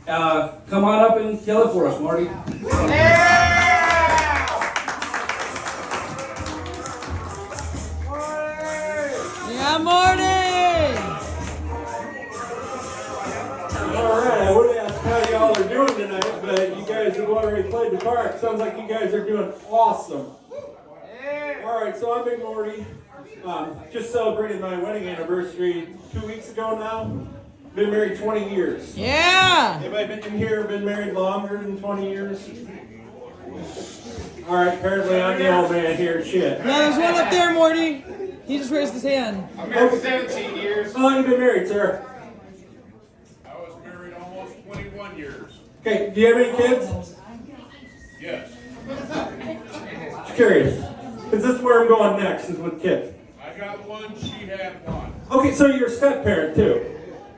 Come on up and kill it for us, Marty. Yeah, Morty! Alright, I would ask how y'all are doing tonight, but you guys have already played the part. Sounds like you guys are doing awesome. Alright, so I'm Big Morty. Just celebrated my wedding anniversary 2 weeks ago now. Been married 20 years. Yeah! Anybody been in here been married longer than 20 years? Alright, apparently I'm the old man here. Shit. Yeah, there's one up there, Morty. He just raised his hand. I'm married for 17 years. How long have you been married, sir? I was married almost 21 years. Okay, do you have any kids? Yes. Just curious. Because this is where I'm going next, is with kids. I got one, she had one. Okay, so you're a step-parent too.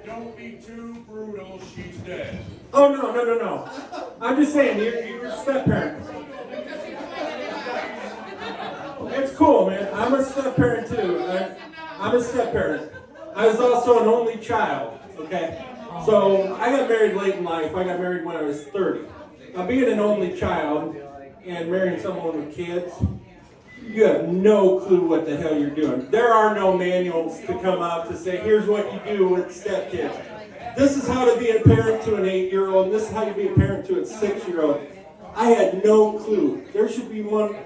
Don't be too brutal, she's dead. Oh, no. I'm just saying, you're a step-parent. It's cool, man. I'm a step-parent too. I'm a step-parent. I was also an only child, okay? So I got married late in life. I got married when I was 30. Now, being an only child and marrying someone with kids, you have no clue what the hell you're doing. There are no manuals to come out to say, here's what you do with stepkids. This is how to be a parent to an 8-year-old, and this is how you be a parent to a 6-year-old. I had no clue. There should be one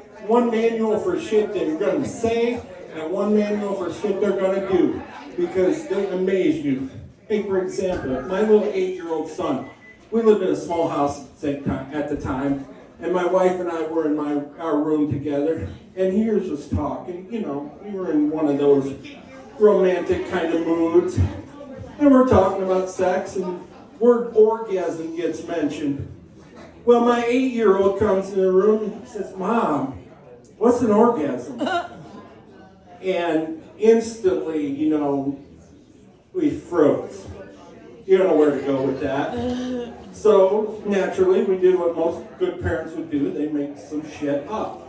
manual for shit that you're going to say, and one manual for shit they're going to do, because they amaze you. Hey, for example, my little 8-year-old son, we lived in a small house at the time, and my wife and I were in our room together, and he was just talking. You know, we were in one of those romantic kind of moods, and we're talking about sex, and word orgasm gets mentioned. Well, my 8-year-old comes in the room and says, "Mom, what's an orgasm?" And instantly, you know, we froze. You don't know where to go with that. So, naturally, we did what most good parents would do. They make some shit up.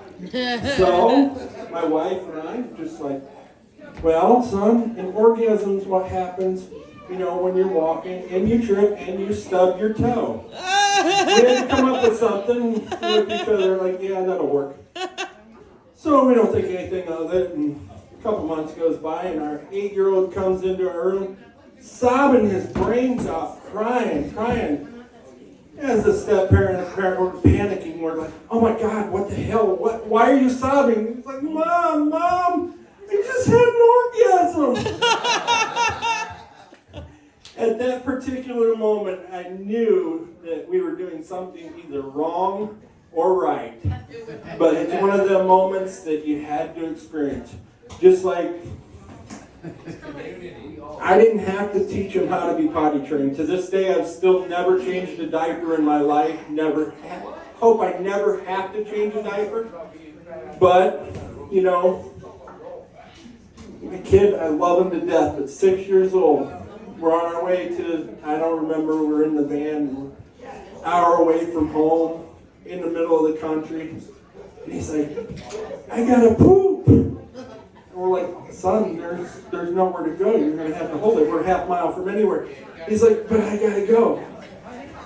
So, my wife and I just like, well, son, an orgasm's what happens, you know, when you're walking and you trip and you stub your toe. We had to come up with something with each other, like, yeah, that'll work. So we don't think anything of it, and a couple months goes by, and our 8-year-old comes into our room, sobbing his brains out, crying. As a step-parent and a parent, we're panicking. We're like, oh my God, what the hell? Why are you sobbing? He's like, Mom, I just had an orgasm. At that particular moment, I knew that we were doing something either wrong or right. But it's one of the moments that you had to experience. Just like I didn't have to teach him how to be potty trained. To this day, I've still never changed a diaper in my life. Hope I never have to change a diaper. But, you know, the kid, I love him to death, but 6 years old. We're on our way to, I don't remember, we're in the van, an hour away from home, in the middle of the country. And he's like, I gotta poop. And we're like, son, there's nowhere to go. You're going to have to hold it. We're a half mile from anywhere. He's like, but I got to go.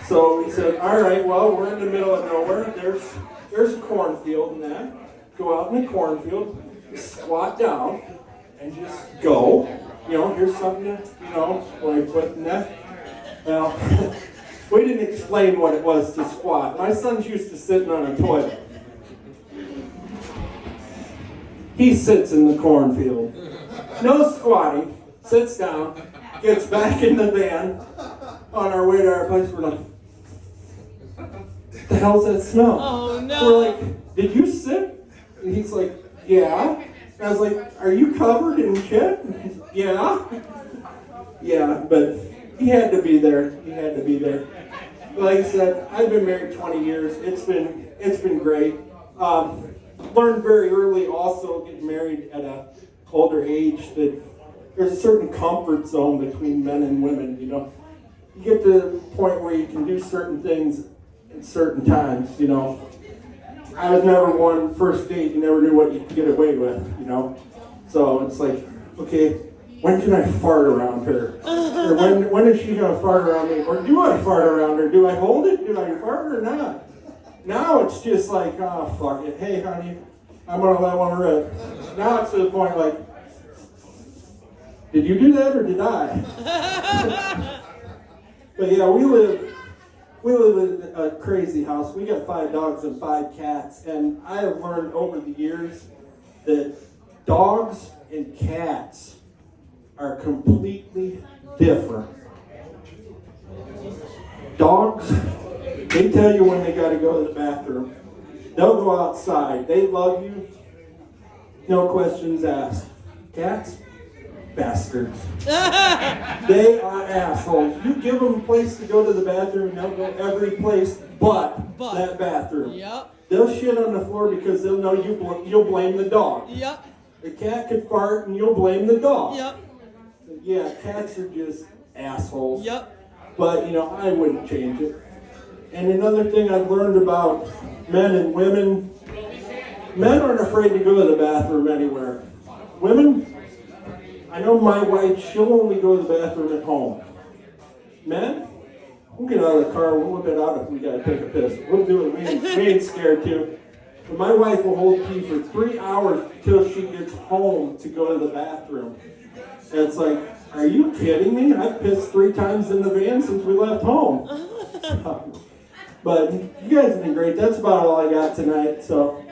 So he said, all right, well, we're in the middle of nowhere. There's a cornfield and that. Go out in the cornfield, squat down, and just go. You know, here's something to, you know, where I put in that. Well, we didn't explain what it was to squat. My son's used to sitting on a toilet. He sits in the cornfield. No squatting. Sits down. Gets back in the van. On our way to our place, we're like, what the hell's that smell? Oh, no. We're like, did you sit? And he's like, yeah. And I was like, are you covered in shit? Yeah. Yeah, but he had to be there. He had to be there. Like I said, I've been married 20 years. It's been great. Learned very early also, getting married at an older age, that there's a certain comfort zone between men and women, you know. You get to the point where you can do certain things at certain times, you know. I was never one, first date, you never knew what you could get away with, you know. So it's like, okay, when can I fart around her? Or when is she going to fart around me? Or do I fart around her? Do I hold it? Do I fart or not? Now it's just like, oh, fuck it. Hey, honey, I'm going to let one rip. Now it's to the point like, did you do that or did I? But yeah, we live in a crazy house. We got 5 dogs and 5 cats. And I have learned over the years that dogs and cats are completely different. Dogs, they tell you when they got to go to the bathroom. They'll go outside. They love you. No questions asked. Cats, bastards. They are assholes. You give them a place to go to the bathroom, and they'll go every place but that bathroom. Yep. They'll shit on the floor because they'll know you'll blame the dog. Yep. The cat could fart and you'll blame the dog. Yep. Yeah, cats are just assholes. Yep. But, I wouldn't change it. And another thing I've learned about men and women, men aren't afraid to go to the bathroom anywhere. Women, I know my wife, she'll only go to the bathroom at home. Men, we'll get out of the car, we'll whip it out if we gotta take a piss. We'll do it, we ain't scared to. But my wife will hold pee for 3 hours until she gets home to go to the bathroom. And it's like, are you kidding me? I've pissed 3 times in the van since we left home. But you guys have been great. That's about all I got tonight. So